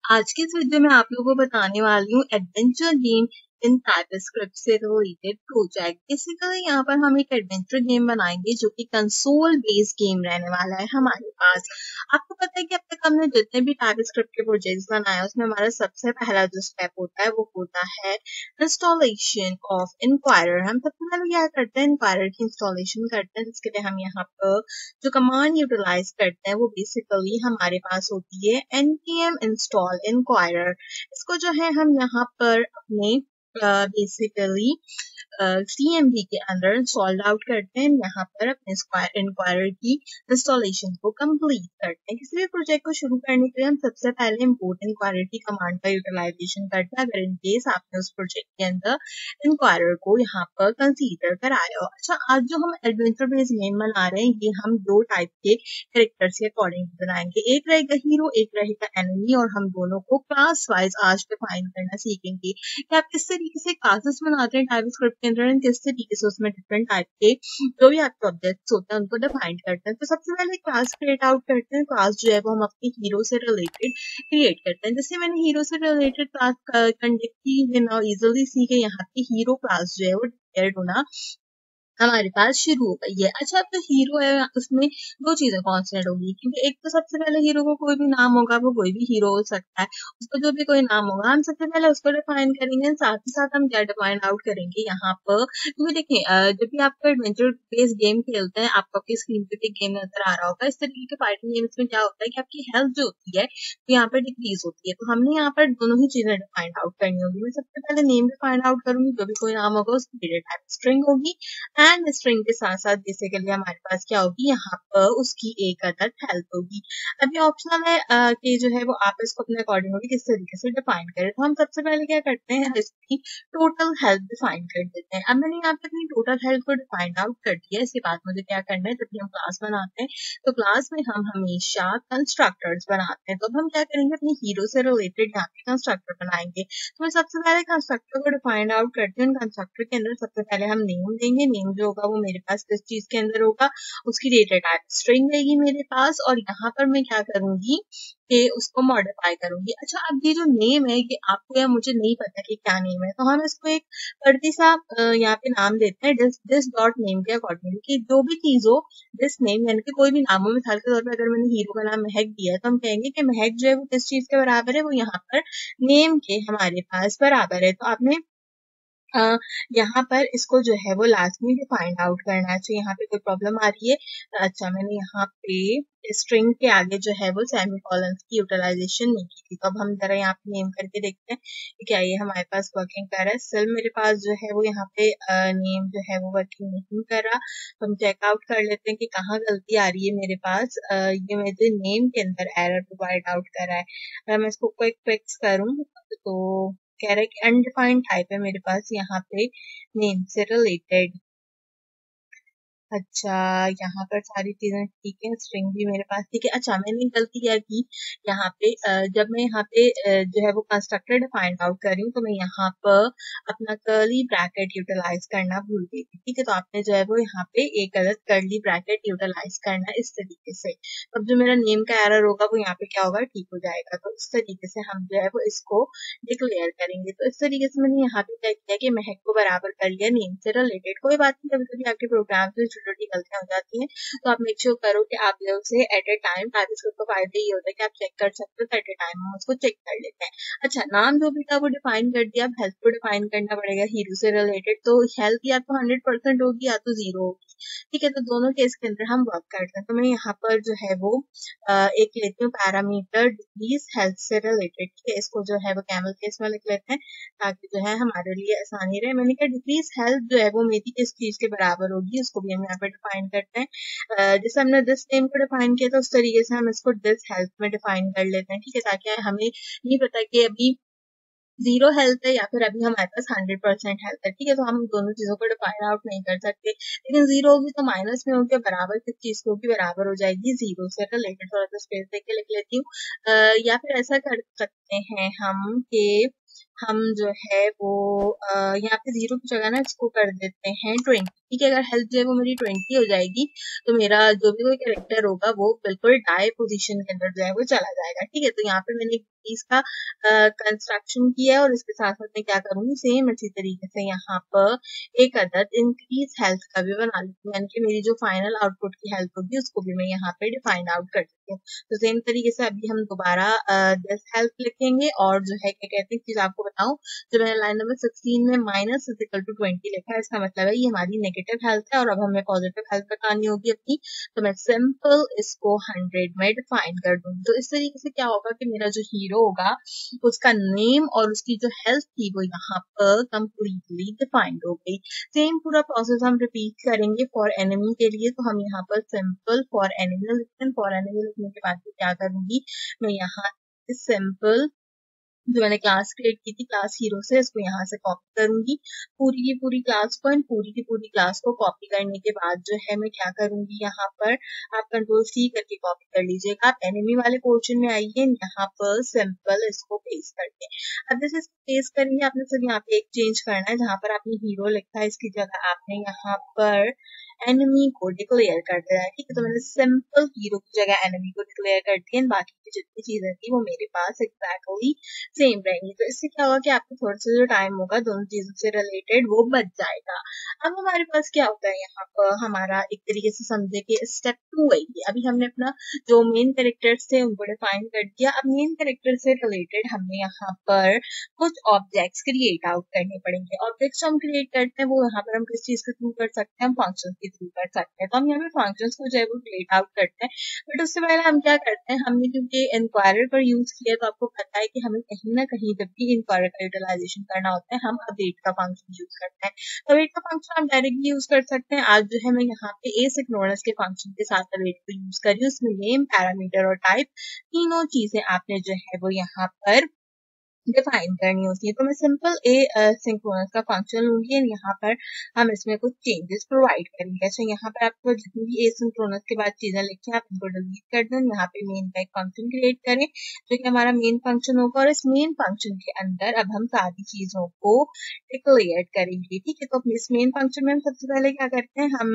आज के इस वीडियो में आप लोगों को बताने वाली हूँ एडवेंचर गेम इन टाइपस्क्रिप्ट से रिलेटेड प्रोजेक्ट। बेसिकली यहाँ पर हम एक एडवेंचर गेम बनाएंगे जो कि कंसोल बेस्ड गेम रहने वाला है हमारे पास। आपको पता है कि अब तक हमने जितने भी टाइपस्क्रिप्ट के प्रोजेक्ट्स बनाए उसमें हमारा सबसे पहला जो स्टेप होता है वो होता है इंस्टॉलेशन ऑफ इंक्वायरर। हम सबसे पहले क्या करते हैं, इंक्वायरर की इंस्टॉलेशन करते हैं, जिसके लिए हम यहाँ पर जो कमांड यूटिलाइज करते हैं वो बेसिकली हमारे पास होती है npm install inquirer। इसको जो है हम यहाँ पर अपने बेसिकली CMD के अंदर इंस्टॉल्ड आउट करते हैं। यहाँ पर अपने इंक्वायरर की इंस्टॉलेशन को कंप्लीट करते हैं। किसी भी प्रोजेक्ट को शुरू करने के लिए हम सबसे पहले इम्पोर्ट इंक्वायरर की कमांड का यूटिलाइजेशन करते हैं, अगर इन केस आपने उस प्रोजेक्ट के अंदर इंक्वायरर को यहाँ पर कंसीडर कराया हो। अच्छा, आज जो हम एडवेंचर बेस्ड गेम बना रहे हैं ये हम दो टाइप के कैरेक्टर्स के अकॉर्डिंग बनाएंगे, एक रहेगा हीरो, एक रहेगा एनिमी, और हम दोनों को क्लास वाइज आज डिफाइन करना सीखेंगे कि आप किस तरीके से क्लासेस बनाते हैं टाइपस्क्रिप्ट के अंदर, किस तरीके से उसमें डिफरेंट टाइप के जो भी आपके ऑब्जेक्ट्स होते हैं उनको डिफाइन करते हैं। तो सबसे पहले क्लास क्रिएट आउट करते हैं। क्लास जो है वो हम अपने हीरो से रिलेटेड क्रिएट करते हैं। जैसे मैंने हीरो से रिलेटेड क्लास कंडक्ट की, यू नो इजिली सी के यहाँ की हीरो क्लास जो है वो डिक्लेयर्ड होना हमारे पास शुरू हो गई है। अच्छा, तो हीरो है उसमें दो चीजें कॉन्स्टेंट होगी, क्योंकि एक तो सबसे पहले हीरो को कोई भी नाम होगा, वो कोई भी हीरो हो सकता है, उसको जो भी कोई नाम होगा हम सबसे पहले उसको डिफाइन करेंगे। साथ ही साथ हम क्या डिफाइन आउट करेंगे यहाँ पर, क्योंकि देखिए जब भी आप एडवेंचर बेस्ड गेम खेलते हैं आपको आपकी स्क्रीन पे एक गेम नजर आ रहा होगा। इस तरीके के फाइटिंग गेम्स में क्या होता है कि आपकी हेल्थ जो होती है तो यहाँ पर डिक्रीज होती है, तो हमने यहाँ पर दोनों ही चीजें डिफाइन आउट करनी होगी। मैं सबसे पहले नेम डिफाइन आउट करूंगी, जो भी कोई नाम होगा उसकी डेटा टाइप स्ट्रिंग होगी, एंड स्ट्रिंग के साथ साथ बेसिकली हमारे पास क्या होगी, यहाँ पर उसकी एक अदद हेल्थ होगी। अब ये ऑप्शनल है कि जो है वो आप इसको अपने अकॉर्डिंग होगी किस तरीके से डिफाइन करें। तो हम सबसे पहले क्या करते हैं, इसकी टोटल हेल्थ डिफाइन कर देते हैं। अब मैंने यहाँ पे अपनी टोटल हेल्थ को डिफाइन आउट कर दिया है। इसके बाद मुझे क्या करना है, जब भी हम क्लास बनाते हैं तो क्लास में हम हमेशा कंस्ट्रक्टर्स बनाते हैं। तो अब हम क्या करेंगे, अपनी हीरो से रिलेटेड यहाँ पे कंस्ट्रक्टर बनाएंगे। तो मैं सबसे पहले कंस्ट्रक्टर को डिफाइन आउट करती हूँ। कंस्ट्रक्टर के अंदर सबसे पहले हम नेम देंगे। नेम जो होगा वो मेरे पास किस चीज के अंदर होगा, उसकी डेटा टाइप स्ट्रिंग रहेगी मेरे पास, और यहाँ पर मैं क्या करूंगी कि उसको मॉडिफाई करूंगी। अच्छा, अब ये जो नेम है ये आपको या मुझे नहीं पता कि क्या नेम है, तो हम इसको एक फर्जी सा यहाँ पे नाम देते हैं दिस डॉट नेम के अकॉर्डिंग, कि जो भी चीज हो दिस नेम, यानी कि कोई भी नाम हो। मिसाल के तौर पर अगर मैंने हीरो का नाम महक दिया है तो हम कहेंगे कि महक जो है वो किस चीज के बराबर है, वो यहाँ पर नेम के हमारे पास बराबर है। तो आपने यहाँ पर इसको जो है वो लास्ट में फाइंड आउट करना चाहिए। यहाँ पे कोई प्रॉब्लम आ रही है? अच्छा, मैंने यहाँ पे स्ट्रिंग के आगे जो है वो सेमीकोलन की यूटिलाइजेशन नहीं की थी, तो अब हम जरा यहाँ पे नेम करके देखते हैं कि क्या ये हमारे पास वर्किंग कर रहा है। स्टिल मेरे पास जो है वो यहाँ पे नेम जो है वो वर्किंग नहीं कर रहा, तो हम चेकआउट कर लेते हैं कि कहाँ गलती आ रही है मेरे पास। ये मेरे नेम के अंदर एरर प्रोवाइड आउट कर रहा है। अगर मैं इसको क्विक फिक्स करूँ तो कह रहा है कि अनडिफाइंड टाइप है मेरे पास यहाँ पे नेम से रिलेटेड। अच्छा, यहाँ पर सारी चीजें ठीक है, स्ट्रिंग भी मेरे पास ठीक है। अच्छा, मैंने गलती क्या की यहाँ पे, जब मैं यहाँ पे जो है वो कंस्ट्रक्टर डिफाइंड आउट कर रही हूँ तो मैं यहाँ पर अपना कर्ली ब्रैकेट यूटिलाइज करना भूल गई थी। ठीक है, तो आपने जो है वो यहाँ पे एक अलग कर्ली ब्रैकेट यूटिलाइज करना इस तरीके से। अब जो मेरा नेम का एरर होगा वो यहाँ पे क्या होगा, ठीक हो जाएगा। तो इस तरीके से हम जो है वो इसको डिक्लेयर करेंगे। तो इस तरीके से मैंने यहाँ पे क्या किया कि महक को बराबर कर लिया नेम से रिलेटेड। कोई बात नहीं, कभी कभी आपके प्रोग्राम में छोटी छोटी गलतियां हो जाती हैं, तो आप मेक श्योर करो कि आप लोग से एट ए टाइम, टाइपस्क्रिप्ट का फायदा ये होता है कि आप चेक कर सकते हो, एट ए टाइम हम उसको चेक कर लेते हैं। अच्छा, नाम जो भी था वो डिफाइन कर दिया। अब हेल्थ को डिफाइन करना पड़ेगा हीरो से रिलेटेड, तो हेल्थ या तो 100% होगी या तो 0 होगी। ठीक है, तो दोनों केस के अंदर हम वर्क करते हैं। तो मैं यहाँ पर जो है वो एक लेती हूँ पैरामीटर डिक्रीज हेल्थ से रिलेटेड। ठीक है, इसको जो है वो कैमल केस में लिख लेते हैं ताकि जो है हमारे लिए आसानी रहे। मैंने कहा डिक्रीज हेल्थ जो है वो मेरी किस चीज के बराबर होगी, उसको भी हम यहाँ पे डिफाइन करते हैं। जैसे हमने दिस नेम को डिफाइन किया था उस तरीके से हम इसको दिस हेल्थ में डिफाइन कर लेते हैं। ठीक है, ताकि हमें नहीं पता कि अभी 0 हेल्थ है या फिर अभी हमारे पास 100% हेल्थ है। ठीक है, तो हम दोनों चीजों को डिफाइन आउट नहीं कर सकते, लेकिन 0 होगी तो माइनस में होगी, बराबर किस चीज को होगी, बराबर हो जाएगी 0 से रिलेटेड। थोड़ा सा स्पेस देके लिख लेती हूँ। या फिर ऐसा कर सकते हैं हम कि हम जो है वो यहाँ पे 0 की जगह ना इसको कर देते हैं 20। ठीक है, अगर हेल्थ जो है वो मेरी 20 हो जाएगी तो मेरा जो भी कोई कैरेक्टर होगा वो बिल्कुल डाई पोजीशन के अंदर जो है वो चला जाएगा। ठीक है, तो यहाँ पे मैंने इसका कंस्ट्रक्शन किया है और इसके साथ साथ मैं क्या करूंगी, सेम इसी तरीके से यहाँ पर एक अदद इंक्रीज हेल्थ का भी बना लूंगी, यानी कि मेरी जो फाइनल आउटपुट की हेल्थ होगी उसको भी मैं यहाँ पे डिफाइन आउट कर सकती हूँ। तो सेम तरीके से अभी हम दोबारा दिस हेल्थ लिखेंगे और जो है क्या कहते हैं चीज आपको बताऊं, जो मैंने लाइन नंबर 16 में माइनस इज इक्वल टू 20 लिखा है, इसका मतलब है ये हमारी नेगेटिव हेल्थ है और अब हमें पॉजिटिव हेल्थ बतानी होगी अपनी। तो मैं सिंपल इसको 100 में डिफाइन कर दूंगी। तो इस तरीके से क्या होगा कि मेरा जो हीरो होगा उसका नेम और उसकी जो हेल्थ थी वो यहाँ पर कंप्लीटली डिफाइंड हो गई। सेम पूरा प्रोसेस हम रिपीट करेंगे फॉर एनिमी के लिए। तो हम यहाँ पर सिंपल फॉर एनिमल लिखते हैं। फॉर एनिमल लिखने के बाद क्या करूंगी, मैं यहाँ सिंपल जो मैंने क्लास क्रिएट की थी क्लास हीरो से, इसको यहाँ से कॉपी करूंगी पूरी की पूरी क्लास को। एंड पूरी की पूरी क्लास को कॉपी करने के बाद जो है मैं क्या करूंगी, यहाँ पर आप कंट्रोल सी करके कॉपी कर लीजिएगा। आप एनिमी वाले पोर्शन में आइए, यहाँ पर सिंपल इसको पेस्ट करके अब जैसे इसको पेस्ट करेंगे आपने सिर्फ यहाँ पे एक चेंज करना है, जहाँ पर आपने हीरो लिखा है इसकी जगह आपने यहाँ पर एनिमी को डिक्लेयर कर दिया है। ठीक है, तो मैंने सिंपल हीरो की जगह एनिमी को डिक्लेयर कर दिया। बाकी की जितनी चीजें थी वो मेरे पास एग्जैक्टली सेम रहेंगी। तो इससे क्या होगा कि आपको थोड़ा सा जो टाइम होगा दोनों चीजों से रिलेटेड वो बच जाएगा। अब हमारे पास क्या होता है, यहाँ पर हमारा एक तरीके से समझे कि स्टेप 2 है ये। अभी हमने अपना जो मेन कैरेक्टर्स थे उनको डिफाइन कर दिया। अब मेन कैरेक्टर से रिलेटेड हमें यहाँ पर कुछ ऑब्जेक्ट्स क्रिएट आउट करने पड़ेंगे। ऑब्जेक्ट्स हम क्रिएट करते हैं वो यहाँ पर हम किस चीज के थ्रू कर सकते हैं, हम फंक्शन के थ्रू कर सकते हैं। तो हम यहाँ पे फंक्शंस को जो है वो क्रिएट आउट करते हैं। बट उससे पहले हम क्या करते हैं, हमने क्योंकि इंक्वायरर पर यूज किया तो आपको पता है कि हमें कहीं ना कहीं जब भी इंक्वायरर का यूटिलाइजेशन करना होता है हम अवेट का फंक्शन यूज करते हैं। तो अवेट का फंक्शन हम डायरेक्टली यूज कर सकते हैं। आज जो है मैं यहाँ पे एसिंक्रोनस के फंक्शन के साथ अवेट को यूज कर रही हूँ। उसमें नेम, पैरामीटर और टाइप तीनों चीजें आपने जो है वो यहाँ पर डिफाइन करनी होती है। तो मैं सिंपल सिंक्रोनस का फंक्शन लूंगी एंड यहाँ पर हम इसमें कुछ चेंजेस प्रोवाइड करेंगे। अच्छा, यहाँ पर आपको जितनी भी एसिंक्रोनस के बाद चीजें लिखी हैं आप इनको डिलीट कर दें। यहाँ पे मेन का एक फंक्शन क्रिएट करें जो कि हमारा मेन फंक्शन होगा और इस मेन फंक्शन के अंदर अब हम सारी चीजों को डिक्लेयर करेंगे। ठीक है, तो अपने इस मेन फंक्शन में हम सबसे पहले क्या करते हैं, हम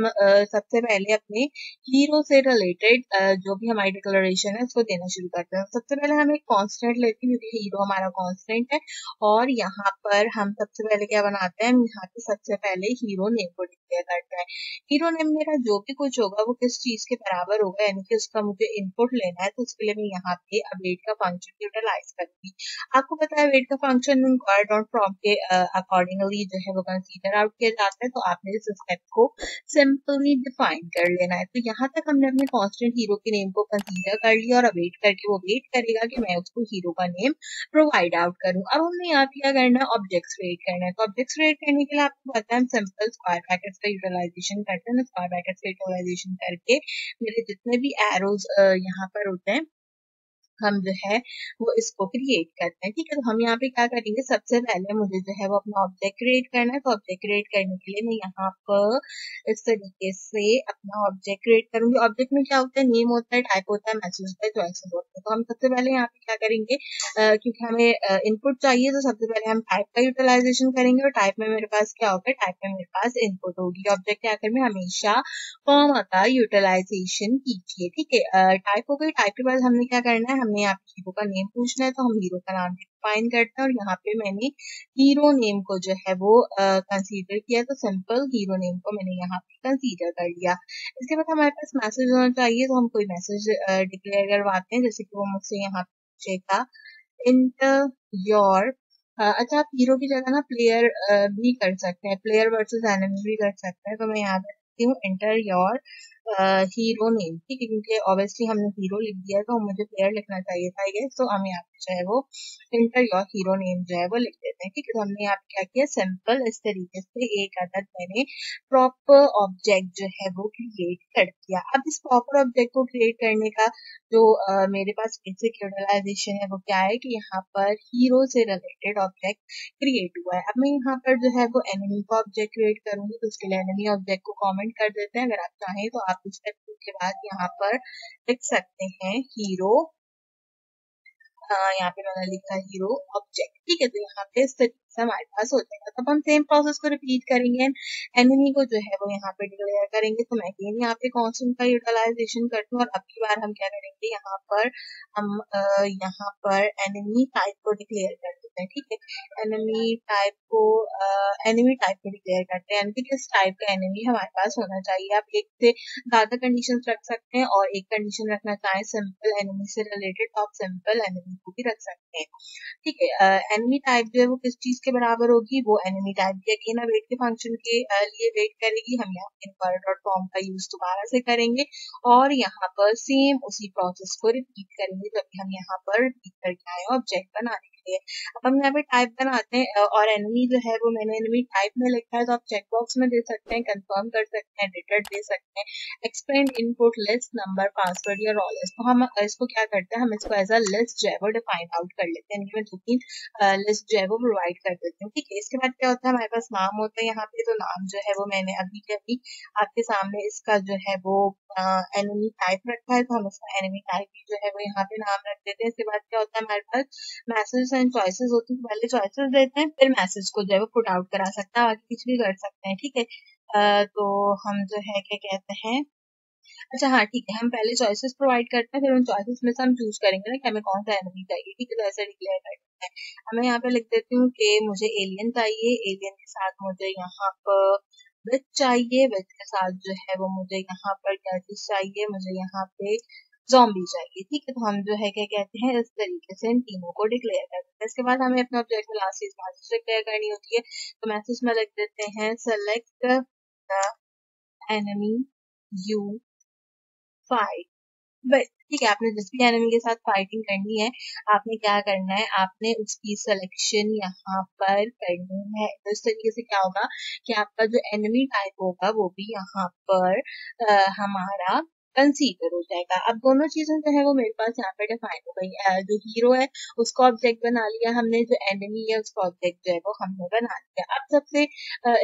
सबसे पहले अपने हीरो से रिलेटेड जो भी हमारी डिक्लेरेशन है उसको देना शुरू करते हैं। सबसे पहले हम एक कांस्टेंट लेते हैं क्योंकि हीरो हमारा कांस्टेंट है और यहाँ पर हम सबसे पहले क्या बनाते हैं, यहाँ पे सबसे पहले हीरो नेम को डिक्लेयर करते हैं। हीरो नेम मेरा जो भी कुछ होगा वो किस चीज के बराबर होगा, यानी कि उसका मुझे इनपुट लेना है। तो उसके लिए मैं यहाँ पे अवेट का फंक्शन यूटिलाइज करूंगी। आपको पता है अवेट का फंक्शन इंक्वायर डॉट प्रॉम्प्ट के अकॉर्डिंगली जो है वो कंसीडर आउट किया जाता है। तो आपने इस स्टेप को सिंपली डिफाइन कर लेना है। तो यहाँ तक हमने अपने कांस्टेंट हीरो के नेम को कंसीडर कर लिया और अवेट करके वो वेट करेगा कि मैं उसको हीरो का नेम प्रोवाइड आउट करूं। अब हमने यहाँ क्या करना है, ऑब्जेक्ट्स क्रिएट करना है। तो ऑब्जेक्ट्स क्रिएट करने के लिए आपको पता है हम सिंपल स्क्वायर ब्रैकेट्स का यूटिलाइजेशन करते हैं। स्क्वायर ब्रैकेट्स का यूटिलाइजेशन करके मेरे जितने भी एरोज यहाँ पर होते हैं हम जो है वो इसको क्रिएट करते हैं। ठीक है, तो हम यहाँ पे क्या करेंगे, सबसे पहले मुझे जो है वो अपना ऑब्जेक्ट क्रिएट करना है। तो ऑब्जेक्ट क्रिएट करने के लिए मैं यहाँ पर इस तरीके से अपना ऑब्जेक्ट क्रिएट करूंगी। ऑब्जेक्ट में क्या होता है, नेम होता है, टाइप होता है, मैसेज होता है, चॉइसेस होते हैं। तो हम सबसे पहले यहाँ पे क्या करेंगे, क्योंकि हमें इनपुट चाहिए तो सबसे पहले हम टाइप का यूटिलाइजेशन करेंगे। और टाइप में मेरे पास क्या होगा, टाइप में मेरे पास इनपुट होगी। ऑब्जेक्ट के आखिर में हमेशा कॉमा का यूटिलाइजेशन कीजिए। ठीक है, टाइप हो गई। टाइप के बाद हमने क्या करना है, हमने यहाँ पे हीरो का नेम पूछना है। तो हम हीरो का नाम डिफाइन करते हैं और यहाँ पे मैंने हीरो नेम को जो है वो कंसीडर किया। तो सिंपल हीरो नेम को मैंने यहाँ पे कंसीडर कर लिया। इसके बाद हमारे पास मैसेज होना चाहिए तो हम कोई मैसेज डिक्लेयर करवाते हैं। जैसे कि वो मुझसे यहाँ पूछेगा इंटर योर अच्छा, आप हीरो की जगह ना प्लेयर भी कर सकते हैं, प्लेयर वर्सेस एनिमी भी कर सकते हैं। तो मैं यहाँ पे लिखती हूँ इंटर योर हीरो नेम। ठीक है, क्योंकि ऑब्वियसली हमने हीरो लिख दिया है तो मुझे प्लेयर लिखना चाहिए था आई गेस। तो हम यहाँ पे जो है वो इंटर योर हीरो नेम जो है वो लिख देते हैं। ठीक है, तो हमने यहाँ पे क्या किया, सिंपल इस तरीके से एक अदद मैंने प्रॉपर ऑब्जेक्ट जो है वो क्रिएट कर दिया। अब इस प्रॉपर ऑब्जेक्ट को क्रिएट करने का जो मेरे पास बेसिक यूटिलाइजेशन है वो क्या है कि यहाँ पर हीरो से रिलेटेड ऑब्जेक्ट क्रिएट हुआ है। अब मैं यहाँ पर जो है वो एनिमी का ऑब्जेक्ट क्रिएट करूंगी। तो उसके लिए एनिमी ऑब्जेक्ट को कमेंट कर देते हैं। अगर आप चाहें तो आप स्टेप 2 के बाद यहाँ पर लिख सकते हैं हीरो यहाँ पे मैंने लिखा हीरो ऑब्जेक्ट, ठीक है। तो यहाँ पे इस तरीके से हमारे पास हो जाएगा। तब हम सेम प्रोसेस को रिपीट करेंगे, एनिमी को जो है वो यहाँ पे डिक्लेयर करेंगे। तो मैं अगेन यहाँ पे कांस्टेंट का यूटिलाइजेशन करती हूँ और अब की बार हम क्या करेंगे, यहाँ पर हम यहाँ पर एनिमी टाइप को डिक्लेयर कर देते हैं, ठीक है। एनिमी टाइप को डिक्लेयर करते हैं, यानी कि किस टाइप का एनिमी हमारे पास होना चाहिए। आप एक से ज्यादा कंडीशंस रख सकते हैं और एक कंडीशन रखना चाहें सिंपल एनिमी से रिलेटेड तो आप सिंपल एनिमी को भी रख सकते हैं, ठीक है। एनिमी टाइप जो है वो किस चीज के बराबर होगी, वो एनिमी टाइप की अगेन वेट के फंक्शन के लिए वेट करेगी। हम यहाँ इंक्वायर डॉट फॉर्म का यूज दोबारा से करेंगे और यहाँ पर सेम उसी प्रोसेस को रिपीट करेंगे जब हम यहाँ पर रिपीट करके आए ऑब्जेक्ट बनाने के लिए। अब हम यहाँ पे टाइप बनाते हैं और एनिमी जो है वो मैंने एनिमी टाइप में लिखा है, तो आप चेक बॉक्स में दे सकते हैं, कंफर्म कर सकते हैं, एडिटर दे सकते हैं, expand input list number password या रॉल लिस्ट। तो हम इसको क्या करते हैं, हम इसको एज अ लिस्ट जो है वो डिफाइन आउट कर लेते हैं, मैं 2-3 लिस्ट जो है वो प्रोवाइड कर देती हूँ, ठीक है। इसके बाद क्या होता है, हमारे पास नाम होता है यहाँ पे। तो नाम जो है वो मैंने अभी के अभी आपके सामने इसका जो है वो एनिमी टाइप रखा है, तो हम इसका एनिमी टाइप जो है वो यहाँ पे नाम रख देते हैं। इसके बाद क्या होता है, हमारे पास मैसेज एंड चॉइसेस होती है। पहले चॉइसेस देते हैं, फिर मैसेज को जो है वो पुट आउट करा सकता है, आगे कुछ भी कर सकते हैं, ठीक है। तो हम जो है क्या कहते हैं, अच्छा हाँ ठीक है, हम पहले चॉइसेस प्रोवाइड करते हैं, फिर उन चॉइसेस में से हम चूज करेंगे ना कि हमें कौन सा एनिमी चाहिए, ठीक है। तो ऐसे डिक्लेयर कर देते हैं। अब मैं यहाँ पे लिख देती हूँ कि मुझे एलियन चाहिए, एलियन के साथ मुझे यहाँ पर विच चाहिए, विच के साथ जो है वो मुझे यहाँ पर क्या चीज चाहिए, मुझे यहाँ पे ज़ॉम्बी चाहिए, ठीक है। तो हम जो है क्या कहते हैं, इस तरीके से इन तीनों को डिक्लेयर कर देते हैं। इसके बाद हमें अपने ऑब्जेक्ट में लास्ट चीज मैसेज डिक्लेयर करनी होती है। तो मैसेज में लिख देते हैं select the enemy you fight but, ठीक है। आपने जिस भी एनिमी के साथ फाइटिंग करनी है, आपने क्या करना है, आपने उसकी सिलेक्शन यहाँ पर करनी है। तो इस तरीके से क्या होगा कि आपका जो एनिमी टाइप होगा वो भी यहाँ पर हमारा कंसीडर हो जाएगा। अब दोनों चीजें जो है वो मेरे पास यहाँ पे डिफाइन हो गई। जो हीरो है उसका ऑब्जेक्ट बना लिया हमने, जो एनिमी है उसका ऑब्जेक्ट जो है वो हमने बना लिया। अब सबसे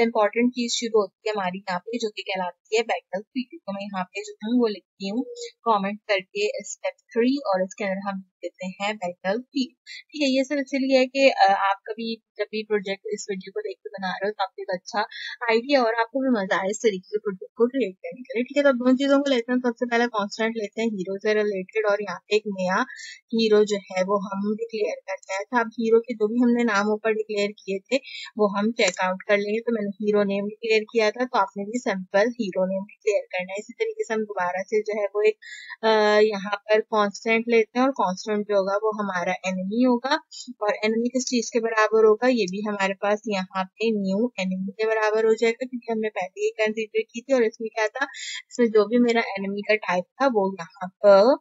इम्पोर्टेंट चीज शुरू होती है हमारी यहाँ पे, जो कि कहलाती है बैटल फील्ड। तो मैं यहाँ पे जो हूँ वो लिखती हूँ कमेंट करके स्टेप 3 और इसके अंदर हम देते हैं बैटल फील्ड, ठीक है। ये सिर्फ इसलिए है कि आप कभी जब भी प्रोजेक्ट इस वीडियो को देख के बना रहे हो तो आपको एक अच्छा आइडिया और आपको भी मजा आए इस तरीके के प्रोजेक्ट को क्रिएट करने के लिए, ठीक है। तो दोनों चीजों को लेते हैं। सबसे पहले कॉन्स्टेंट लेते हैं हीरो से रिलेटेड और यहाँ पे एक नया हीरो जो है वो हम डिक्लेयर करते हैं। तो अब हीरो के जो भी हमने नाम ऊपर डिक्लेयर किए थे वो हम चेकआउट कर लेंगे। तो मैंने हीरो नेम डिक्लेयर किया था, तो आपने भी सिंपल हीरो नेम डिक्लेयर करना है। इसी तरीके से हम दोबारा से जो है वो एक यहाँ पर कांस्टेंट लेते हैं और कांस्टेंट जो होगा वो हमारा एनिमी होगा और एनिमी किस चीज के बराबर होगा, ये भी हमारे पास यहाँ पे न्यू एनिमी के बराबर हो जाएगा, क्योंकि हमने पहले ही कंसीडर की थी। और इसमें क्या था, इसमें जो भी मेरा एनिमी का टाइप था वो यहाँ पर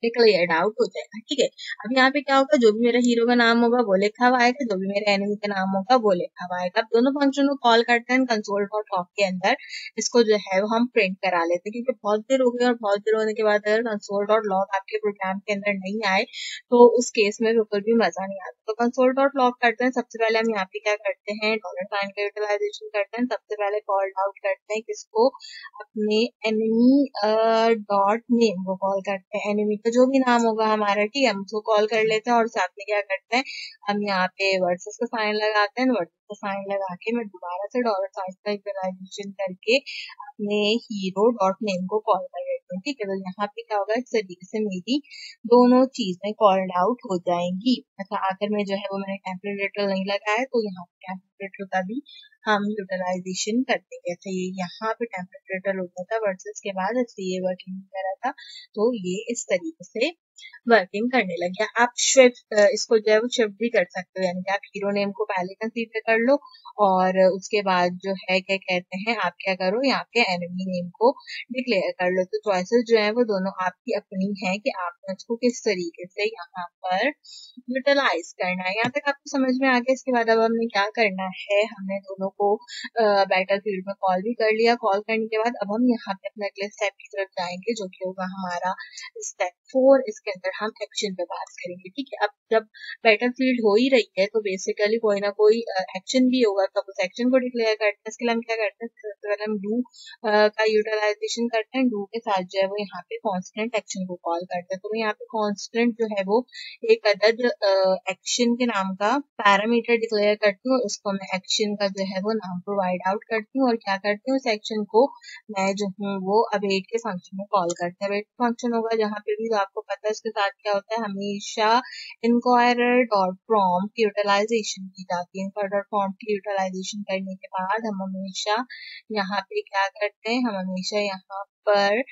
क्लियर्ड आउट हो जाएगा, ठीक है। अब यहाँ पे क्या होगा, जो भी मेरा हीरो का नाम होगा वो लिखा हुआ आएगा, जो भी मेरे एनिमी का नाम होगा वो लिखा हुआ आएगा। अब दोनों फंक्शन को कॉल करते हैं कंसोल डॉट लॉग के अंदर, इसको जो है वो हम प्रिंट करा लेते हैं, क्योंकि बहुत देर हो गई और बहुत देर होने के बाद अगर कंसोल डॉट लॉग आपके प्रोग्राम के अंदर नहीं आए तो उस केस में बिल्कुल भी मजा नहीं आता। तो कंसोल डॉट लॉग करते हैं, सबसे पहले हम यहाँ पे क्या करते हैं, डॉलर साइन का यूटिलाइजेशन करते हैं। सबसे पहले कॉल आउट करते हैं किसको, अपने एनिमी डॉट नेम को कॉल करते हैं। एनिमी का जो भी नाम होगा हमारा, ठीक है, हम उसको कॉल कर लेते हैं और साथ में क्या करते हैं, हम यहाँ पे वर्सेस का साइन लगाते हैं। वर्सेस का साइन लगा के मैं दोबारा से डॉलर साइन का यूटिलाइजेशन करके अपने हीरो डॉट नेम को कॉल कर लेते हैं, ठीक है। तो यहाँ पे क्या होगा, इस तरीके से मेरी दोनों चीजें कॉल्ड आउट हो जाएंगी। अच्छा, आखिर में जो है वो मैंने टेम्परेचर नहीं लगाया, तो यहाँ पे टेम्परेचर का भी हम यूटिलाइजेशन करते हैं। अच्छा, ये यहाँ पे टेम्परेचर होता था वर्सेस के बाद, इसलिए ये वर्किंग वगैरह था, तो ये इस तरीके से वर्किंग करने लग गया। आप शिफ्ट इसको जो है वो शिफ्ट भी कर सकते हो, यानी कि आप हीरो नेम को पहले कंसीडर कर लो और उसके बाद जो है क्या कहते हैं, आप क्या करो, यहाँ पे एनिमी नेम को डिक्लेयर कर लो। तो चॉइसेस जो है वो दोनों आपकी अपनी है कि आपने उसको किस तरीके से यहाँ पर यूटिलाइज करना है। यहाँ तक आपको समझ में आ गया। इसके बाद अब हमने क्या करना है, हमने दोनों को बैटल फील्ड में कॉल भी कर लिया। कॉल करने के बाद अब हम यहाँ पे अपने अगले स्टेप की तरफ जाएंगे, जो कि होगा हमारा स्टेप 4। इसके अंदर हम एक्शन पे बात करेंगे। ठीक है, अब जब बैटलफील्ड हो ही रही है तो बेसिकली कोई ना कोई एक्शन भी होगा, तब उस एक्शन को डिक्लेयर करते हैं। इसके लिए हम क्या करते हैं, सबसे पहले हम डू का यूटिलाइजेशन करते हैं। डू के साथ जो है वो यहाँ पे कांस्टेंट एक्शन को कॉल करते हैं। तो मैं यहाँ पे कांस्टेंट जो है वो एक अदद एक्शन के नाम का पैरामीटर डिक्लेयर करती हूँ, उसको मैं एक्शन का जो है वो नाम प्रोवाइड आउट करती हूँ और क्या करती हूँ, उस एक्शन को मैं जो हूँ वो अवेट के फंक्शन में कॉल करते हैं। अवेट फंक्शन होगा जहाँ पे भी, तो आपको पता है उसके साथ क्या होता है, हमेशा इंक्वायरर डॉट प्रॉम्प्ट की यूटिलाइजेशन की जाती है। इंक्वायरर डॉट प्रॉम्प्ट की यूटिलाइजेशन करने के बाद हम हमेशा यहाँ पे क्या करते हैं, हम हमेशा यहाँ पर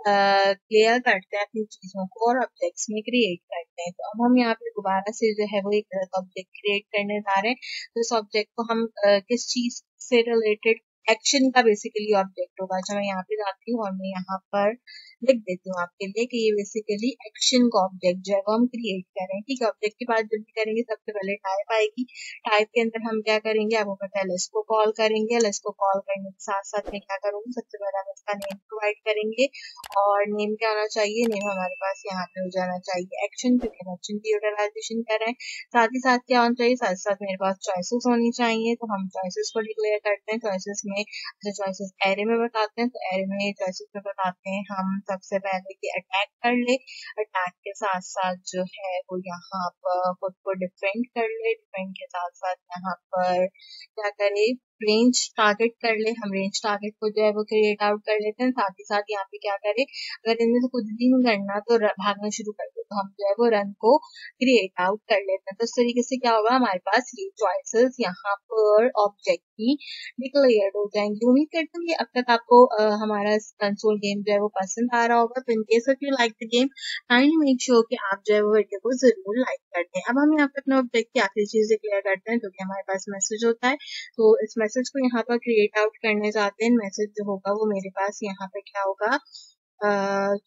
क्लियर करते हैं अपनी चीजों को और ऑब्जेक्ट्स में क्रिएट करते हैं। तो अब हम यहाँ पे दोबारा से जो है वो एक ऑब्जेक्ट क्रिएट करने जा रहे हैं। तो इस ऑब्जेक्ट को हम किस चीज से रिलेटेड, एक्शन का बेसिकली ऑब्जेक्ट होगा। जब मैं यहाँ पे जाती हूँ और मैं यहाँ पर लिख देती हूँ आपके लिए कि ये बेसिकली एक्शन का ऑब्जेक्ट जो है वो हम क्रिएट करें। ठीक है, ऑब्जेक्ट की बात जब भी करेंगे सबसे पहले टाइप आएगी। टाइप के अंदर हम क्या करेंगे, आपको पता है एलएस को कॉल करेंगे। एलएस को कॉल करने के साथ साथ में क्या करूंगी, सबसे पहले हम इसका नेम प्रोवाइड करेंगे और नेम क्या होना चाहिए, नेम हमारे पास यहाँ पे हो जाना चाहिए एक्शन, क्योंकि हम एक्शन की यूटिलाइजेशन कर रहे हैं। साथ ही साथ क्या होना चाहिए, साथ साथ मेरे पास चॉइसेस होनी चाहिए। तो हम चॉइसेस को डिक्लेयर करते हैं। चॉइसेस में जो चॉइसेस एरे में बताते हैं, तो एरे में चॉइसेस में बताते हैं हम सबसे पहले कि अटैक कर ले, अटैक के साथ साथ जो है वो यहाँ पर खुद को डिफेंड कर ले, डिफेंड के साथ साथ यहाँ पर क्या करे, रेंज टारगेट कर ले। हम रेंज टारगेट को जो है वो क्रिएट आउट कर लेते हैं। साथ ही साथ यहाँ पे क्या करे, अगर इनमें से कुछ भी नहीं करना तो भागना शुरू कर दे, तो हम जो है वो रन को क्रिएट आउट कर लेते हैं। तो इस तरीके से क्या होगा, हमारे पास ये चॉइसेस यहाँ पर ऑब्जेक्ट की डिक्लेयर हो जाएंगे। उम्मीद करती हूँ कि अब तक आपको हमारा कंसोल गेम जो है वो पसंद आ रहा होगा। तो in case of you like the game, kindly make sure कि आप जो है वो वीडियो को जरूर लाइक करते हैं। अब हम यहाँ पे अपने ऑब्जेक्ट की आखिरी चीज डिक्लेयर करते हैं, जो कि हमारे पास मैसेज होता है। तो इस मैसेज को यहाँ पर क्रिएट आउट करने जाते हैं। मैसेज जो होगा वो मेरे पास यहाँ पे क्या होगा,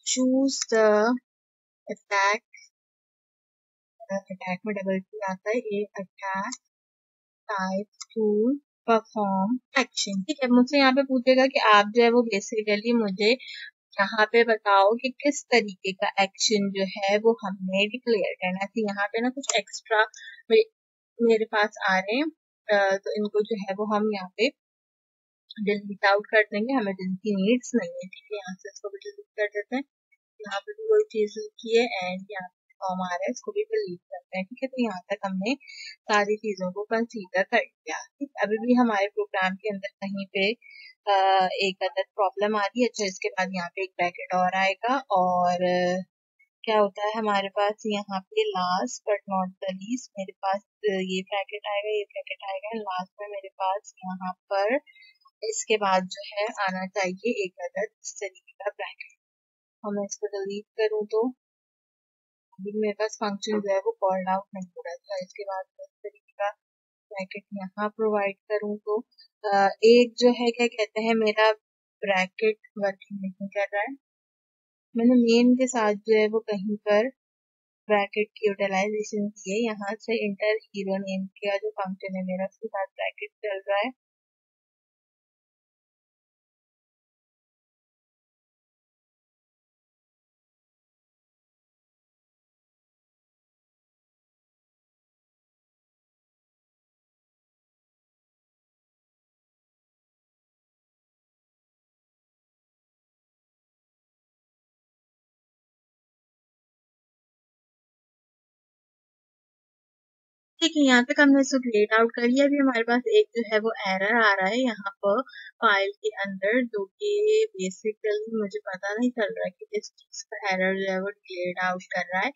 चूज द अटैक, अटैक में डबल टी आता है, a attack type to perform action. ठीक है, मुझसे यहाँ पे पूछेगा कि आप जो है वो बेसिकली मुझे यहाँ पे बताओ कि किस तरीके का एक्शन जो है वो हमने डिक्लेयर करना है। तो यहाँ पे ना कुछ एक्स्ट्रा मेरे पास आ रहे हैं, तो इनको जो है वो हम यहाँ पे डिलीट आउट कर देंगे, हमें जिनकी नीड्स नहीं है। ठीक है, यहाँ से इसको भी डिलीट कर देते हैं। यहाँ पे भी कोई चीज लिखी है एंड यहाँ पे फॉर्म आ रहा है, इसको भी डिलीट करते हैं। ठीक है, तो यहाँ तक हमने सारी चीजों को कंसीडर कर लिया। ठीक, अभी भी हमारे प्रोग्राम के अंदर कहीं पे एक अदर प्रॉब्लम आ रही है। अच्छा, इसके बाद यहाँ पे एक ब्रैकेट और आएगा और क्या होता है हमारे पास यहाँ पे last but not the least मेरे पास ये ब्रैकेट आएगा, ये ब्रैकेट आएगा, लास्ट में मेरे पास यहाँ पर इसके बाद जो है आना चाहिए एक अदर इस तरीके का ब्रैकेट। और मैं इसको डिलीट करूँ तो अभी मेरे पास फंक्शन जो है वो कॉल्ड आउट नहीं हो रहा था। इसके बाद मैं इस तरीके का ब्रैकेट यहाँ प्रोवाइड करूँ तो एक जो है क्या कहते हैं, मेरा ब्रैकेट वर्किंग नहीं कर रहा है। मैंने मेन के साथ जो है वो कहीं पर ब्रैकेट की यूटिलाइजेशन की है। यहाँ से इंटर हीरो नेम का जो फंक्शन है मेरा, उसके साथ ब्रैकेट चल रहा है। ठीक है, यहाँ तक हमने इसको क्रिएट आउट कर लिया। अभी हमारे पास एक जो है वो एरर आ रहा है यहाँ पर फाइल के अंदर, जो कि बेसिकली मुझे पता नहीं चल रहा है कि किस चीज का एरर जो है वो क्रिएट आउट कर रहा है।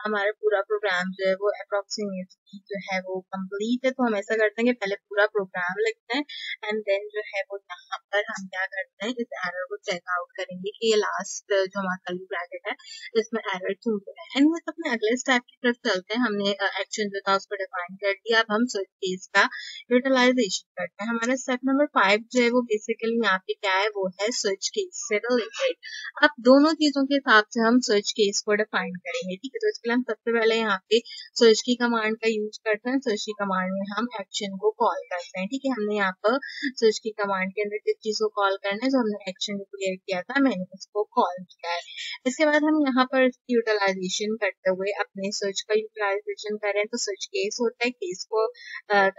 हमारा पूरा प्रोग्राम जो है वो अप्रोक्सीमेटली जो है वो कंप्लीट है। तो हम ऐसा करते हैं कि पहले पूरा प्रोग्राम लिखते हैं एंड देन जो है वो यहाँ पर हम क्या करते हैं, इस एरर को चेक आउट करेंगे कि ये लास्ट जो हमारा कर्ली ब्रैकेट है इसमें एरर क्यों है। एंड अपने अगले स्टेप की तरफ चलते हैं। हमने एक्शन जो था उसको डिफाइन कर दिया। अब हम स्विच केस का यूटिलाइजेशन करते हैं। हमारा स्टेप नंबर 5 जो है वो बेसिकली यहाँ पे क्या है, वो है स्विच केस से रिलेटेड। अब दोनों चीजों के हिसाब से हम स्विच केस को डिफाइन करेंगे, ठीक है। तो इसके लिए हम सबसे पहले यहाँ पे स्विच की कमांड का यूज करते हैं। स्विच की कमांड में हम एक्शन को कॉल करते हैं, ठीक है। हमने यहाँ पर स्विच की कमांड के अंदर किस चीज को कॉल करना है, जो हमने एक्शन डिक्लेयर किया था मैंने उसको कॉल किया है। इसके बाद हम यहाँ पर यूटिलाइजेशन करते हुए अपने स्विच का यूटिलाइजेशन करें तो स्विच केस होता है, केस को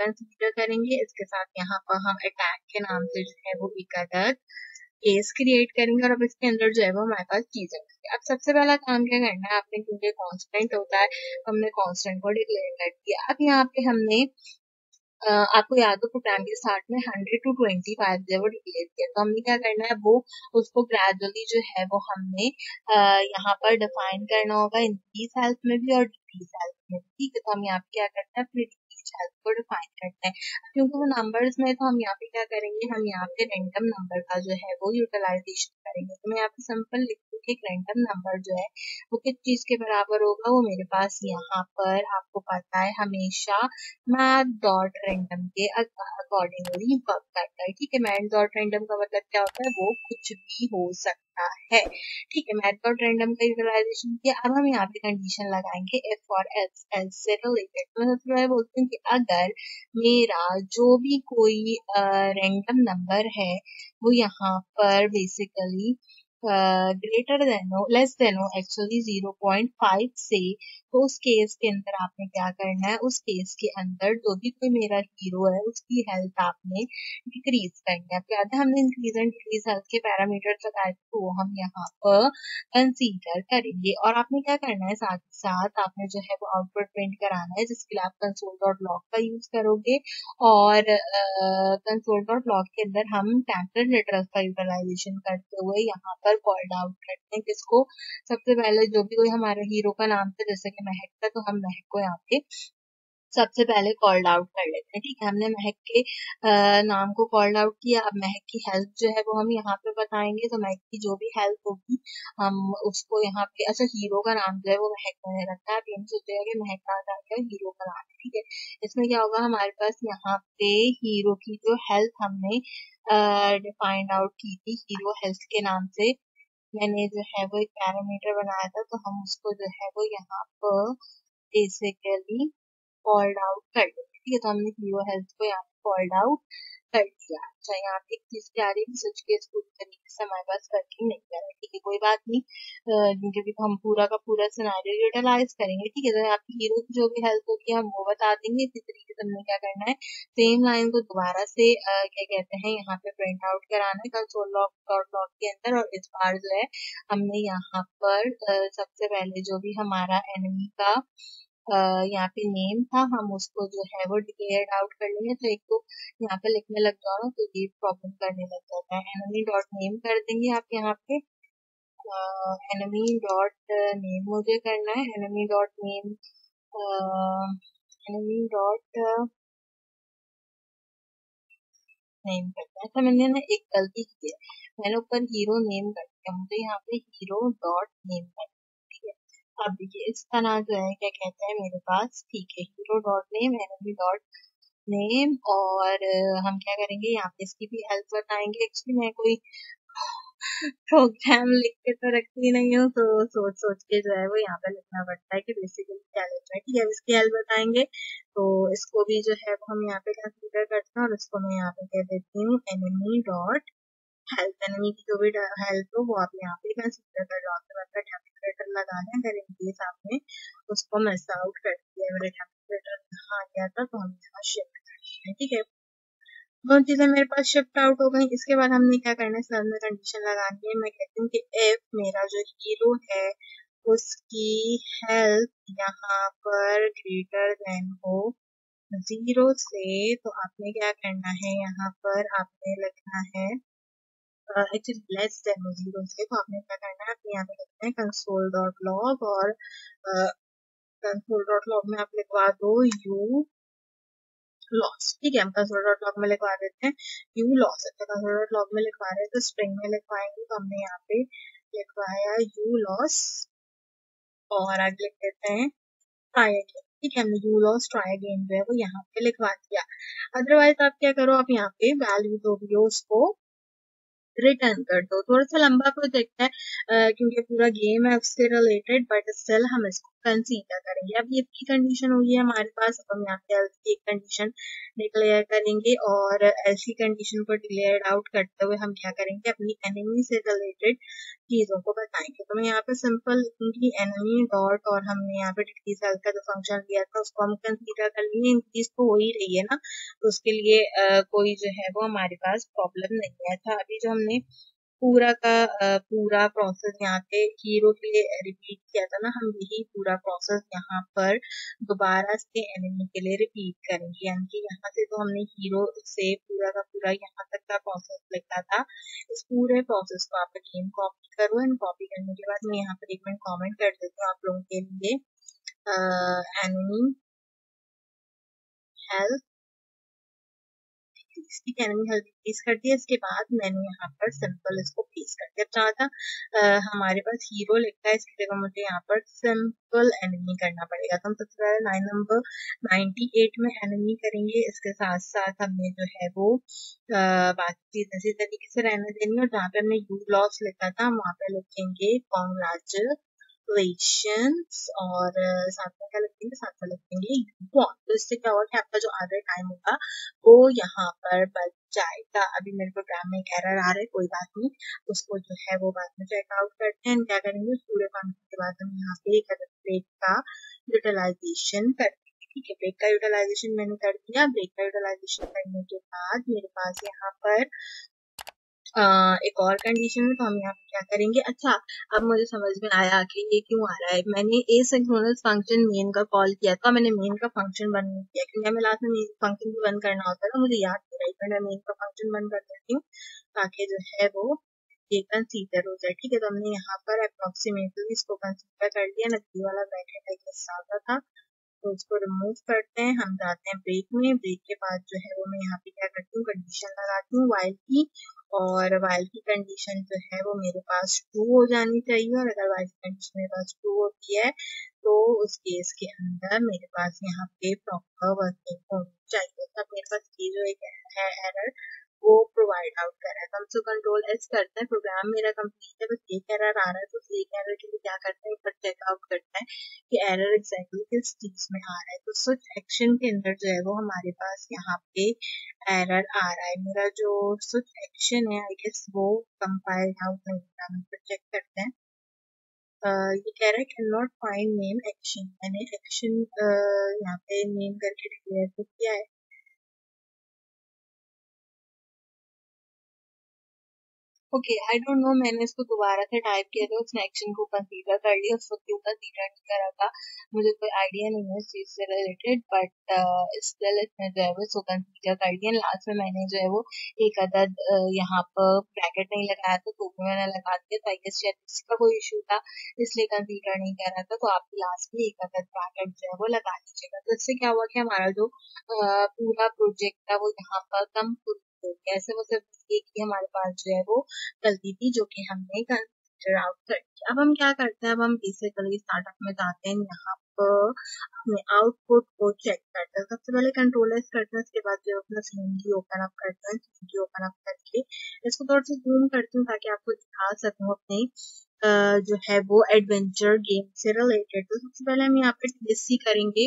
कंसीडर करेंगे। इसके साथ यहाँ पर हम अटैक के नाम से जो है वो एक अदर केस क्रिएट करेंगे और अब इसके अंदर जो है वो हमारे पास चीजें होंगी। अब सबसे पहला काम क्या करना है आपने, क्योंकि कांस्टेंट होता है तो हमने कांस्टेंट को डिक्लेयर कर दिया। अब यहाँ पे हमने आपको याद हो प्रोग्राम के स्टार्ट में 100 to 25 जो है वो डिक्लेयर किया, तो हमने क्या करना है, वो उसको ग्रेजुअली जो है वो हमने यहाँ पर डिफाइन करना होगा इंक्रीज हेल्थ में भी और डिक्रीज हेल्थ में भी, ठीक है। तो हम यहाँ पे क्या करते हैं, अपने डिक्रीज हेल्थ को डिफाइन करते हैं, क्योंकि वो नंबर्स में, तो हम यहाँ पे क्या करेंगे, हम यहाँ पे रैंडम नंबर का जो है वो यूटिलाइजेशन करेंगे। तो मैं यहाँ पे सिंपल लिख दूँ कि एक रैंडम नंबर जो है वो किस चीज के बराबर होगा, वो मेरे पास यहाँ पर आपको पता है हमेशा मैथ डॉट रैंडम के अकॉर्डिंगली वर्क करता है, ठीक है। मैथ डॉट रैंडम का मतलब क्या होता है, वो कुछ भी हो सकता है, ठीक है। मैथ डॉट रैंडम का यूटिलाइजेशन किया। अब हम यहाँ पे कंडीशन लगाएंगे इफ और एल्स, एल्स से रिलेटेड। तो सबसे पहले बोलते हैं कि अगर मेरा जो भी कोई रैंडम नंबर है वो यहाँ पर बेसिकली ग्रेटर देन हो, लेस देन हो एक्चुअली 0.5 से, तो उस केस के अंदर आपने क्या करना है, उस केस के अंदर जो भी कोई मेरा हीरो है उसकी हेल्थ आपने डिक्रीज करनी है। आपको याद है हमने इंक्रीज एंड डिक्रीज हेल्थ के पैरामीटर लगाए थे, तो वो हम यहाँ पर कंसीडर करेंगे। और आपने क्या करना है, साथ ही साथ आपने जो है वो आउटपुट प्रिंट कराना है, जिसके लिए आप कंसोल डॉट लॉग का यूज करोगे। और कंसोल डॉट लॉग के अंदर हम टेम्पलेट लेटर्स का यूटिलाइजेशन करते हुए यहाँ पर कॉल्ड आउट करते हैं किसको, सबसे पहले जो भी कोई हमारे हीरो का नाम था, जैसे कि महक था, तो हम महक को यहाँ पे सबसे पहले कॉल्ड आउट कर लेते हैं, ठीक है। हमने महक के नाम को कॉल्ड आउट किया। अब महक की हेल्थ जो है वो हम यहाँ पे बताएंगे, तो महक की जो भी हेल्थ होगी हम उसको यहाँ पे, अच्छा हीरो का नाम जो है वो महक मैंने रखा है। आप ये सोचेगा कि महक कहाँ आ गया, हीरो का नाम है, ठीक है। इसमें क्या होगा, हमारे पास यहाँ पे हीरो की जो हेल्थ हमने डिफाइंड आउट की थी, हीरो हेल्थ के नाम से मैंने जो है वो एक पैरामीटर बनाया था, तो हम उसको जो है वो यहाँ पर बेसिकली कॉल्ड आउट कर देते, ठीक है। तो हमने हीरो हेल्थ को यहाँ पे कॉल्ड आउट कर दिया। अच्छा, यहाँ पे एक चीज क्या आ रही है, स्विच केस पूरी तरीके से हमारे पास वर्किंग नहीं कर रहा है, ठीक है, कोई बात नहीं, क्योंकि हम पूरा का पूरा सिनेरियो यूटिलाइज करेंगे, ठीक है। तो यहाँ पे हीरो की जो भी हेल्थ होगी हम वो बता देंगे। इसी तरीके से हमने क्या करना है, सेम लाइन को दोबारा से क्या कहते हैं, यहाँ पे प्रिंट आउट कराना है कंसोल डॉट लॉग के अंदर। और इस बार जो है हमने यहाँ पर सबसे पहले जो भी हमारा एनिमी का यहाँ पे नेम था, हम उसको जो है वो डिक्लेयर आउट कर लेंगे। तो एक तो यहाँ पे लिखने लग जाओ ना तो ये प्रॉब्लम करने लग जाता है। एनिमी डॉट नेम कर देंगे आप यहाँ पे, एनिमी डॉट नेम मुझे करना है, enemy dot name, enemy dot name करना है। तो मैंने ना एक गलती की है, मैंने ऊपर हीरो नेम कर दिया, मुझे यहाँ पे हीरो डॉट नेम करना है, ठीक है। अब देखिए इसका नाम जो है क्या कहते हैं मेरे पास, ठीक है, hero dot name, enemy dot name. और हम क्या करेंगे, यहाँ पे इसकी भी हेल्प बताएंगे। एक्चुअली मैं कोई प्रोग्राम लिख के तो रखती नहीं हूँ, तो सोच सोच के जो है वो यहाँ पे लिखना पड़ता है कि बेसिकली क्या लिख रहा है, ठीक है। इसकी हेल्प बताएंगे, तो इसको भी जो है वो हम यहाँ पे कंसीडर करते हैं और इसको मैं यहाँ पे कह देती हूँ एनिमी डॉट हेल्प। एनिमी की जो भी हेल्प हो वो आप यहाँ पे कंसीडर कर लो। आपके पास टेम्पलेटर लगा लें, अगर इनकेस आपने उसको मिस आउट कर दिया, मेरे टेम्पलेटर कहाँ आ गया था, तो हम यहाँ शिफ्ट कर देते हैं, ठीक है। दोनों चीजें मेरे पास शिफ्ट आउट हो गई। इसके बाद हमने क्या करना है, सर में कंडीशन लगानी है। मैं कहती हूँ कि इफ मेरा जो हीरो है उसकी हेल्थ यहाँ पर ग्रेटर देन हो 0 से, तो आपने क्या करना है, यहाँ पर आपने लिखना है एक्चुअली लेस देन हो 0 से, तो आपने क्या करना है, आपने यहाँ पे लिखना है कंसोल डॉट लॉग। और कंसोल डॉट लॉग में आप लिखवा दो यू लॉस, ठीक है। हम कंसोल डॉट लॉग में लिखवा देते हैं यू लॉस। अच्छा, कंसोल डॉट लॉग में लिखवा रहे हैं तो स्ट्रिंग में लिखवाएंगे, तो हमने यहाँ पे लिखवाया यू लॉस और आगे लिख देते हैं फायर, ठीक है, हमने यू लॉस्ट ट्राई अगेन जो है वो यहाँ पे लिखवा दिया। अदरवाइज आप क्या करो, आप यहाँ पे वैल्यू जो भी हो उसको रिटर्न कर दो। थोड़ा सा लंबा प्रोजेक्ट है क्योंकि पूरा गेम है उससे रिलेटेड, बट स्टिल हम इसको कंसीडर करेंगे। अब ये की कंडीशन होगी हमारे पास, अब हम यहाँ पे एल्स की एक कंडीशन डिक्लेयर करेंगे और एल्स की कंडीशन को डिक्लेयर आउट करते हुए हम क्या करेंगे, अपनी एनिमी से रिलेटेड चीजों को बताएंगे। तो मैं यहाँ पे सिंपल लिखूंगी एनिमी डॉट, और हमने यहाँ पे डिक्रीज एल का जो फंक्शन दिया था उसको हम कंसीडर कर लेंगे। इंक्रीज तो हो ही रही है ना, तो उसके लिए कोई जो है वो हमारे पास प्रॉब्लम नहीं है। था अभी जो हमने पूरा का पूरा प्रोसेस यहाँ पे हीरो के लिए रिपीट किया था ना, हम यही पूरा प्रोसेस यहाँ पर दोबारा से एनिमी के लिए रिपीट करेंगे। यानी कि यहाँ से तो हमने हीरो से पूरा का पूरा यहाँ तक का प्रोसेस लिखा था, इस पूरे प्रोसेस को आप अगेन कॉपी करो। एंड कॉपी करने के बाद मैं यहाँ पर एक मिनट कॉमेंट कर देती हूँ आप लोगों के लिए, एनिमी हेल्प, ठीक है, एनिमी हेल्प पेस्ट कर दिया। इसके बाद मैंने यहाँ पर सिंपल इसको पेस्ट कर दिया। चाहा था हमारे पास हीरो लिखा है, इसकी जगह मुझे यहाँ पर सिंपल एनिमी करना पड़ेगा। तो हम सबसे पहले लाइन नंबर 98 में एनिमी करेंगे। इसके साथ साथ हमने जो है वो बाकी चीजें इसी तरीके से रहने देनी, और जहाँ पे हमने यू लॉस लिखा था हम वहाँ पे लिखेंगे कॉन्ग्रेचुलेशंस, और साथ में क्या लिखेंगे, साथ में लिखेंगे यू वॉन। तो इससे क्या होगा कि आपका जो आगे टाइम होगा वो यहाँ पर बच जाएगा। अभी मेरे प्रोग्राम में एक एरर आ रहा है, कोई बात नहीं, उसको जो है वो बाद में चेकआउट करते हैं। क्या करेंगे, उस पूरे फंक्शन के बाद हम यहाँ पे एक ब्रेक का यूटिलाइजेशन करते हैं। ठीक है, ब्रेक का यूटिलाइजेशन मैंने कर दिया। ब्रेक का यूटिलाइजेशन करने के बाद मेरे पास यहाँ पर एक और कंडीशन है, तो हम यहाँ पे क्या करेंगे। अच्छा, अब मुझे समझ में आया कि ये क्यों आ रहा है। मैंने एसिंक्रोनस फंक्शन मेन का कॉल किया था, मैंने मेन का फंक्शन बंद नहीं किया, क्योंकि हमें लास्ट में मेन फंक्शन भी बंद करना होता है ना, मुझे याद नहीं रही, मैं मेन का फंक्शन बंद कर देती हूँ ताकि जो है वो ये कंसीडर हो जाए। ठीक है, तो हमने यहाँ पर अप्रोक्सीमेटली इसको कंसीडर कर लिया। नकली वाला ब्रैकेट है ज्यादा था, तो उसको रिमूव करते हैं। हम जाते हैं ब्रेक में। ब्रेक के बाद जो है वो मैं यहाँ पे क्या करती हूँ, कंडीशन लगाती हूँ वाइल की, और वाइल की कंडीशन जो है वो मेरे पास ट्रू हो जानी चाहिए। और अगर वाइल की कंडीशन मेरे पास ट्रू होती है तो उस केस के अंदर मेरे पास यहाँ पे प्रॉपर वर्किंग होनी चाहिए। तब मेरे पास ये जो एक है एरर वो प्रोवाइड आउट कर रहा है। तो हम कंट्रोल एस करते हैं, प्रोग्राम मेरा कंप्लीट है, बस एक एरर आ रहा है। तो एक एरर के लिए क्या करते हैं, ऊपर चेकआउट करते हैं कि एरर एग्जैक्टली किस चीज में आ रहा है। तो स्विच एक्शन के अंदर जो है वो हमारे पास यहाँ पे एरर आ रहा है। मेरा जो स्विच एक्शन है आई गेस वो कंपाइल आउट नहीं होता, हम चेक करते हैं। ये कह रहा है can not find name action, मैंने एक्शन यहाँ पे नेम करके डिक्लेयर तो किया है। ओके, आई डोंट नो, मैंने इसको दोबारा से टाइप किया था, उसने एक्शन को कंसीडर कर लिया, उसको क्यों कंसीडर नहीं करा था मुझे कोई आइडिया नहीं है इस चीज से रिलेटेड, बट स्टिल इसने जो है वो इसको कंसीडर कर दिया। लास्ट में मैंने जो है वो एक अदद यहाँ पर ब्रैकेट नहीं लगाया था, तो भी मैंने लगा दिया था। आई गेस शायद इसका कोई इशू था इसलिए कंसीडर नहीं कर रहा था, तो आप लास्ट में एक अदद ब्रैकेट जो है वो लगा लीजिएगा। तो इससे क्या हुआ कि हमारा जो पूरा प्रोजेक्ट था वो यहाँ पर कम कैसे, वो सिर्फ एक ही हमारे पास जो है वो गलती थी जो कि हमने कंसिडर आउट कर दिया। अब हम क्या करते हैं, अब हम बेसिकली स्टार्टअप में जाते हैं, यहाँ पर अपने आउटपुट को चेक करते हैं। सबसे पहले कंट्रोल एस करते हैं, उसके बाद जो अपना सीएमडी ओपन अप करते हैं। सीएमडी ओपन अप करके इसको थोड़ा सा जूम करती हूँ ताकि आपको दिखा सकूँ अपने जो है वो एडवेंचर गेम से रिलेटेड। तो सबसे पहले हम यहाँ पे टीएससी करेंगे,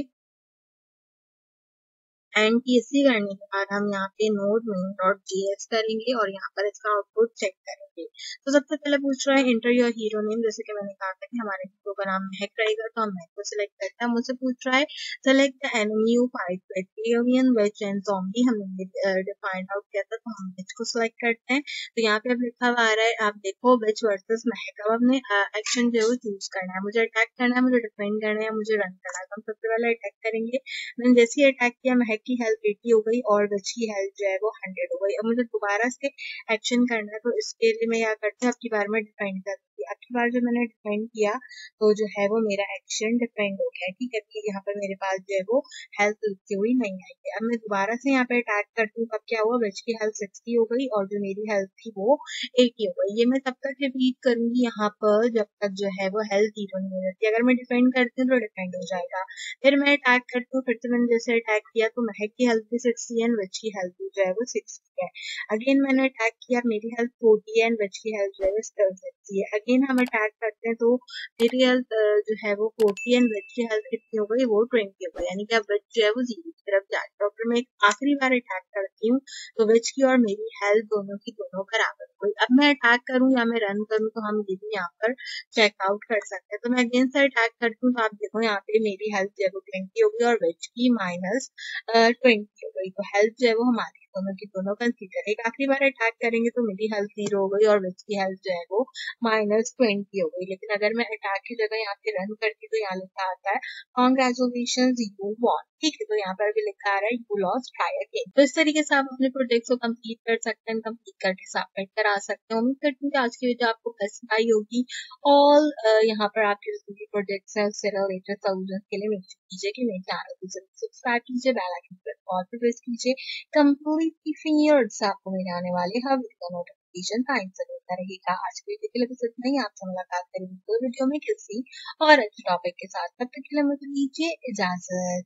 एंड टीएससी करने के बाद हम यहाँ पे नोड मेन डॉट जेएस करेंगे और यहाँ पर इसका आउटपुट चेक करेंगे। तो सबसे पहले पूछ रहा है इंटर योर हीरो नेम, जैसे कि मैंने कहा था कि हमारे हीरो का नाम महक रहेगा, तो हम महक को सिलेक्ट करते हैं। मुझसे पूछ रहा है select the enemy you fight with, alien, which and zombie, हमने डिफाइंड आउट किया था, तो हम विच को सिलेक्ट करते हैं। तो यहाँ पे अब लिखा हुआ आ रहा है, आप देखो विच वर्सेस महक। अब हमने एक्शन जो है वो चूज करना है, मुझे अटैक करना है, मुझे डिफेंड करना है, मुझे रन करना है। तो हम सबसे पहले अटैक करेंगे। मैंने जैसे ही अटैक किया महक की हेल्थ 80 हो गई और विच की हेल्थ जो है वो 100 हो गई। अब मुझे दोबारा से एक्शन करना है, तो इसके लिए मैं क्या करती हूँ, आपकी बार में डिफेंड करती हूँ। अगली बार जब मैंने डिफेंड किया तो जो है वो मेरा एक्शन डिफेंड हो गया, ठीक है। तो यहाँ पर मेरे पास जो है वो हेल्थ लिखी हुई नहीं आई है। अब मैं दोबारा से यहाँ पे अटैक करती हूँ, तब क्या हुआ, विच की हेल्थ 60 हो गई और जो मेरी हेल्थ थी वो 80 हो गई। ये मैं तब तक रिपीट करूंगी यहाँ पर जब तक जो है वो हेल्थ 0 नहीं हो जाती। अगर मैं डिफेंड करती हूँ तो डिफेंड हो जाएगा। फिर मैं अटैक करती हूँ, फिर से मैंने जैसे अटैक किया तो महक की हेल्थ भी 60 है एंड विच की हेल्थ भी जो है वो 60 है। अगेन मैंने अटैक किया, मेरी हेल्थ 40 है एंड विच की हेल्थ जो है वो स्टिल 60 है। अगेन हम अटैक करते हैं तो मेरी हेल्थ जो है वो 40 एंड विच की हेल्थ कितनी हो गई, वो 20 हो गई, यानी कि अब विच जो है वो 0 की तरफ जा रही है। और फिर मैं एक आखिरी बार अटैक करती हूँ तो विच की और मेरी हेल्थ दोनों की दोनों बराबर हो गई। अब मैं अटैक करूँ या मैं रन करूँ तो हम ये भी यहाँ पर चेकआउट कर सकते हैं। तो मैं अगेन से अटैक करती हूँ तो आप देखो यहाँ पे मेरी हेल्थ जो है वो 20 हो गई और विच की माइनस 20 हो गई। तो हेल्थ जो है वो हमारी दोनों की दोनों कंसीडर। एक आखिरी बार अटैक करेंगे तो मेरी हेल्थ 0 हो गई और विच की हेल्थ जो है वो -20 हो गई। लेकिन अगर मैं अटैक की जगह यहाँ पे रन करती तो यहाँ लिखा आता है कॉन्ग्रेचुलेशंस यू वॉन, ठीक है। तो यहाँ पर भी लिखा आ रहा है यू लॉस्ट, ट्राई अगेन। तो इस तरीके से आप अपने प्रोजेक्ट्स को कंप्लीट कर सकते हैं, कंप्लीट करके सबमिट करा सकते हैं। उम्मीद करती हूँ कि आज की वीडियो आपको पसंद आई होगी। ऑल यहाँ पर आपके जितने भी प्रोजेक्ट्स हैं उससे रिलेटेड सॉल्यूशन के लिए मेक श्योर कीजिए कि मेरे चैनल को जरूर सब्सक्राइब कीजिए, बेल आइकन पर ऑल पे प्रेस कीजिए। कंप्लीटली फ्री और इससे आपको मिलने आने वाले हर वीडियो नोटिफिकेशन टाइम से मिलता रहेगा। आज की वीडियो के लिए बस इतना ही। आपसे मुलाकात करेंगे तो वीडियो में किसी और अच्छे टॉपिक के साथ। तब तक के लिए मुझे दीजिए इजाजत।